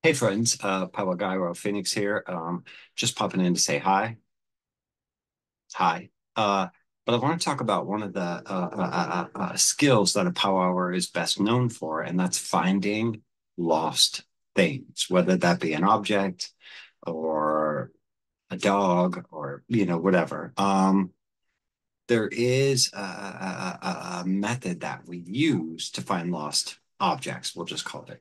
Hey friends, Powwow Phoenix here. Just popping in to say hi. Hi. But I want to talk about one of the skills that a powwower is best known for, and that's finding lost things, whether that be an object or a dog or whatever. There is a method that we use to find lost objects. We'll just call it.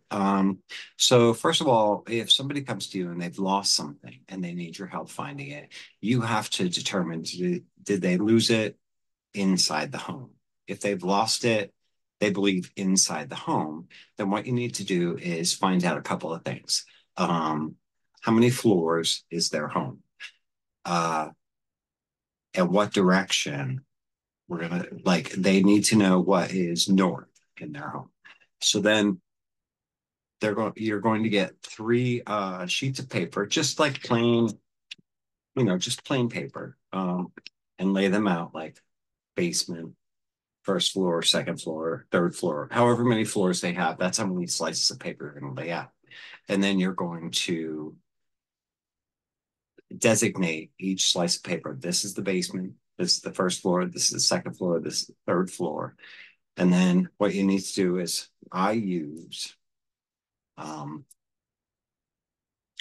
So first of all, if somebody comes to you and they've lost something and they need your help finding it, you have to determine did they lose it inside the home? If they've lost it, they believe inside the home, then what you need to do is find out a couple of things. Um, how many floors is their home? Uh, and what direction we're gonna like they need to know what is north in their home. So then you're going to get three sheets of paper, just like plain, just plain paper, and lay them out like basement, first floor, second floor, third floor, however many floors they have. That's how many slices of paper you're going to lay out. And then you're going to designate each slice of paper. This is the basement. This is the first floor. This is the second floor. This is the third floor. And then what you need to do is I use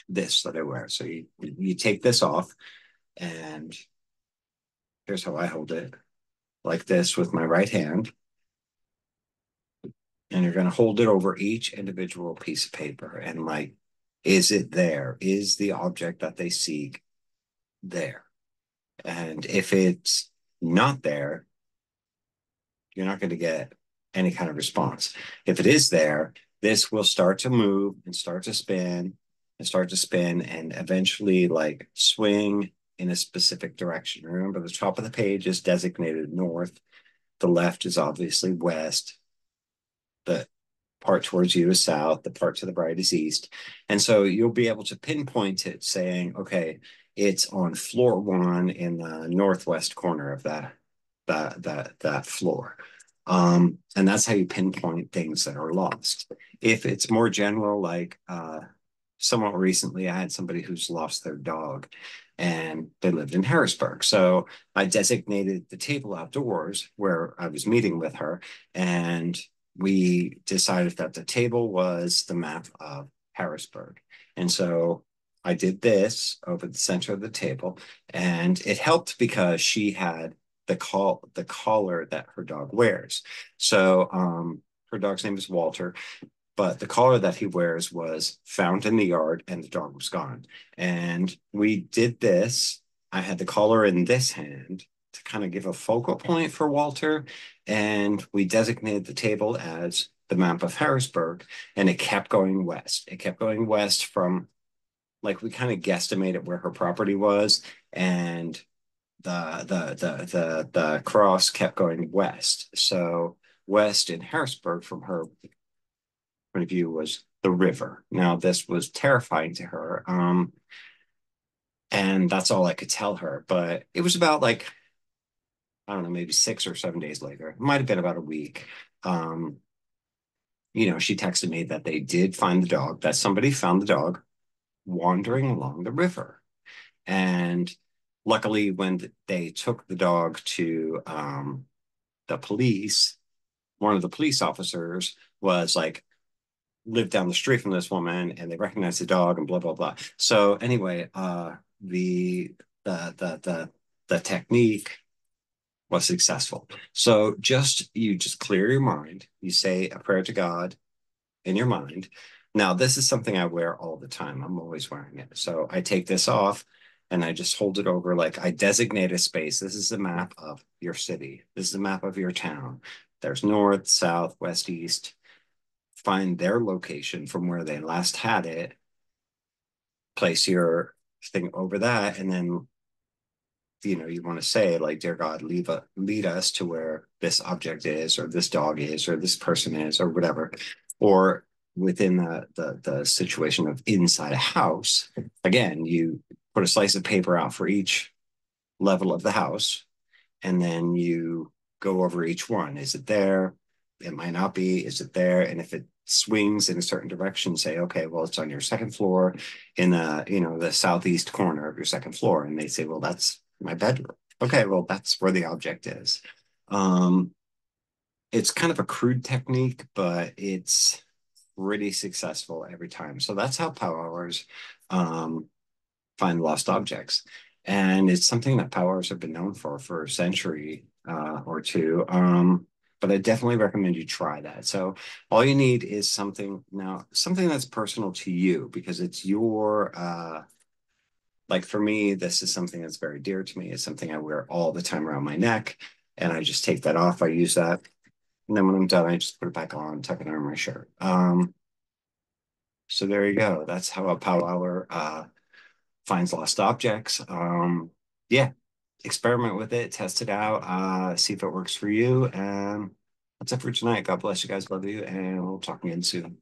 this that I wear. So you take this off, and here's how I hold it, like this with my right hand. And you're going to hold it over each individual piece of paper. And like, is it there? Is the object that they seek there? And if it's not there, you're not going to get any kind of response. If it is there, this will start to move and start to spin and start to spin and eventually like swing in a specific direction. Remember, the top of the page is designated north. The left is obviously west. The part towards you is south. The part to the right is east. And so you'll be able to pinpoint it saying, okay, it's on floor one in the northwest corner of that floor. And that's how you pinpoint things that are lost. If it's more general, like somewhat recently, I had somebody who's lost their dog and they lived in Harrisburg. So I designated the table outdoors where I was meeting with her, and we decided that the table was the map of Harrisburg. And so I did this over the center of the table, and it helped because she had the collar that her dog wears. So her dog's name is Walter, but the collar that he wears was found in the yard and the dog was gone. And we did this. I had the collar in this hand to kind of give a focal point for Walter. And we designated the table as the map of Harrisburg, and it kept going west. It kept going west from, like, we kind of guesstimated where her property was, and the cross kept going west. So west in Harrisburg from her point of view was the river. Now, this was terrifying to her. And that's all I could tell her. But it was about like, I don't know, maybe 6 or 7 days later. It might have been about a week. Um, she texted me that they did find the dog, that somebody found the dog wandering along the river. And luckily, when they took the dog to the police, one of the police officers was like, lived down the street from this woman, and they recognized the dog and blah blah blah. So anyway, the the the the technique was successful. So you just clear your mind. You say a prayer to God in your mind. Now, this is something I wear all the time. I'm always wearing it. So I take this off and I just hold it over, like I designate a space. This is the map of your city. This is the map of your town. There's north, south, west, east. Find their location from where they last had it, place your thing over that, and then you want to say like, dear God, lead us to where this object is, or this dog is, or this person is, or whatever. Or within the situation of inside a house, again, you put a slice of paper out for each level of the house, and then you go over each one. Is it there? It might not be. Is it there? And if it swings in a certain direction, say, okay, well, it's on your second floor in the southeast corner of your second floor. And they say, well, that's my bedroom. Okay, well, that's where the object is. Um, it's kind of a crude technique, but it's pretty successful every time. So that's how Powwowers um, find lost objects. And it's something that Powwowers have been known for a century or two. But I definitely recommend you try that. So all you need is something that's personal to you because it's your like for me, this is something that's very dear to me. It's something I wear all the time around my neck. And I just take that off. I use that. And then when I'm done, I just put it back on, tuck it under my shirt. So there you go. That's how a powwower finds lost objects. Yeah, experiment with it, test it out, see if it works for you. And that's it for tonight. God bless you guys. Love you. And we'll talk again soon.